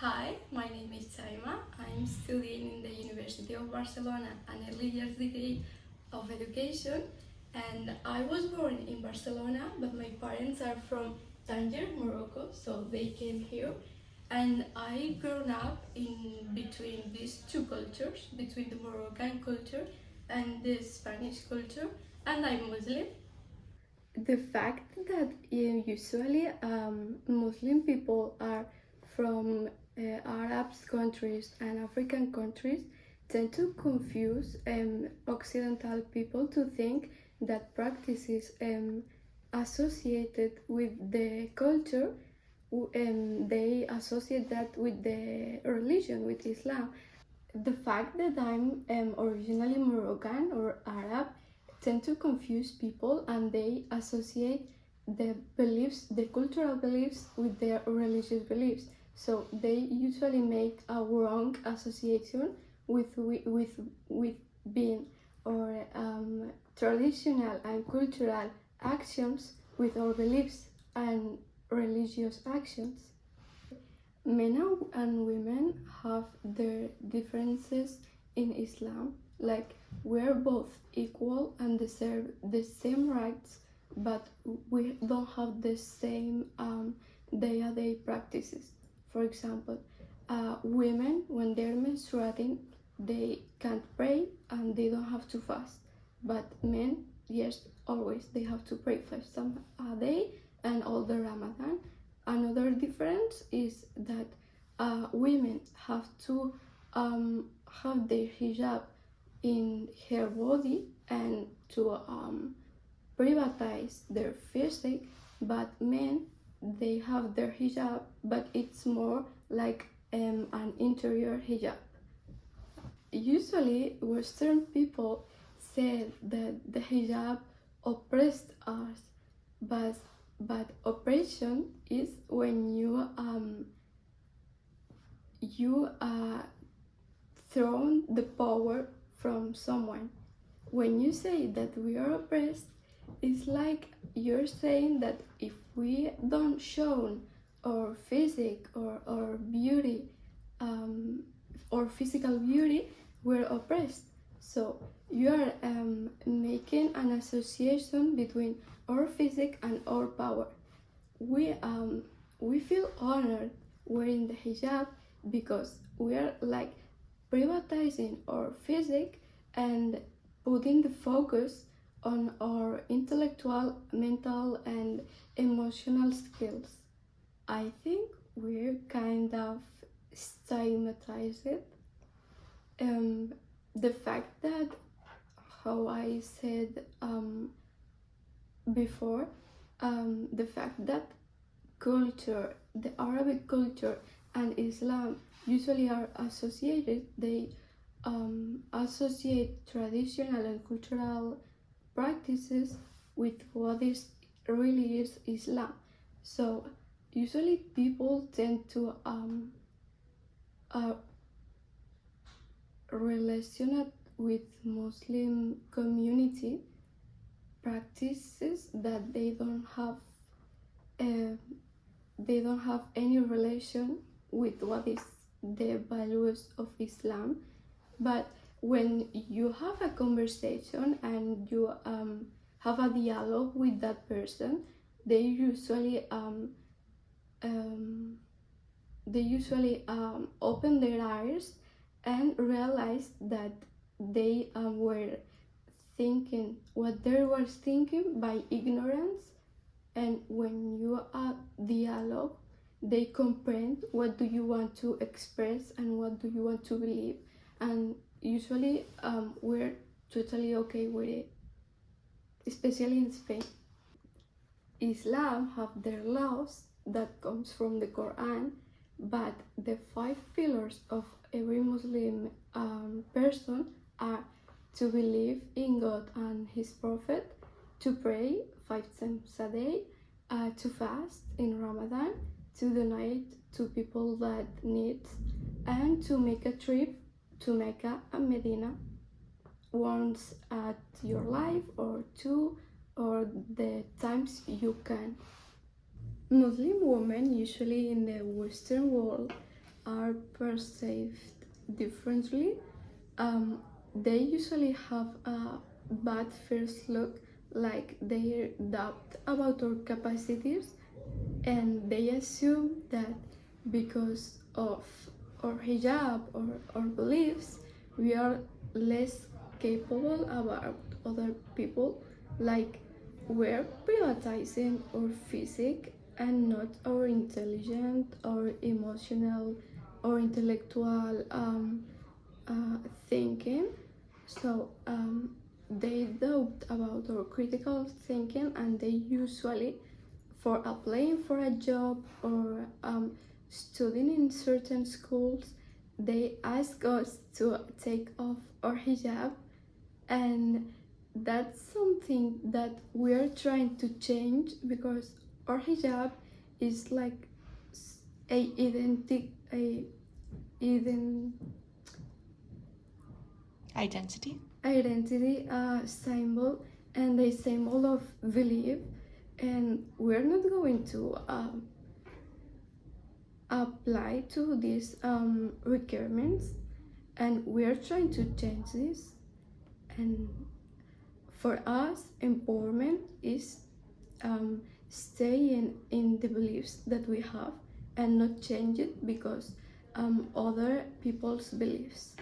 Hi, my name is Saima. I'm studying in the University of Barcelona an early years degree of education, and I was born in Barcelona, but my parents are from Tanger, Morocco, so they came here, and I grown up in between these two cultures, between the Moroccan culture and the Spanish culture, and I'm Muslim. The fact that usually Muslim people are from Arab countries and African countries tend to confuse Occidental people to think that practices associated with the culture, they associate that with the religion, with Islam. The fact that I'm originally Moroccan or Arab tend to confuse people, and they associate the beliefs, the cultural beliefs, with their religious beliefs. So they usually make a wrong association with being or traditional and cultural actions with our beliefs and religious actions. Men and women have their differences in Islam, like we're both equal and deserve the same rights, but we don't have the same day-to-day practices. For example, women, when they're menstruating, they can't pray and they don't have to fast, but men, yes, always they have to pray 5 times a day and all the Ramadan. Another difference is that women have to have their hijab in her body and to privatize their physique, but men, they have their hijab, but it's more like an interior hijab. Usually, Western people said that the hijab oppressed us, but oppression is when you thrown the power from someone. When you say that we are oppressed, it's like you're saying that if we don't show our physique or beauty or physical beauty, we're oppressed. So you are making an association between our physique and our power. We feel honored wearing the hijab because we are like privatizing our physique and putting the focus on our intellectual, mental, and emotional skills. I think we're kind of stigmatized. The fact that, how I said before, the fact that culture, the Arabic culture, and Islam usually are associated, they associate traditional and cultural practices with what is really is Islam. So usually people tend to relation with Muslim community practices that they don't have any relation with what is the values of Islam. But when you have a conversation and you have a dialogue with that person, they usually open their eyes and realize that they were thinking what they were thinking by ignorance. And when you are dialogue, they comprehend what do you want to express and what do you want to believe, and usually we're totally okay with it, especially in Spain. Islam have their laws that comes from the Quran, but the 5 pillars of every Muslim person are to believe in God and His Prophet, to pray 5 times a day, to fast in Ramadan, to donate to people that need, and to make a trip to Mecca and Medina once at your life or two, or the times you can. Muslim women usually in the Western world are perceived differently. They usually have a bad first look, like they doubt about our capacities, and they assume that because of our hijab or our beliefs, we are less capable about other people, like we're privatizing our physique and not our intelligent or emotional or intellectual thinking. So they doubt about our critical thinking, and they usually, for applying for a job or studying in certain schools, they ask us to take off our hijab, and that's something that we are trying to change, because our hijab is like a Identity. identity symbol and a symbol of belief, and we're not going to apply to these requirements, and we're trying to change this. And for us, empowerment is staying in the beliefs that we have and not change it because other people's beliefs.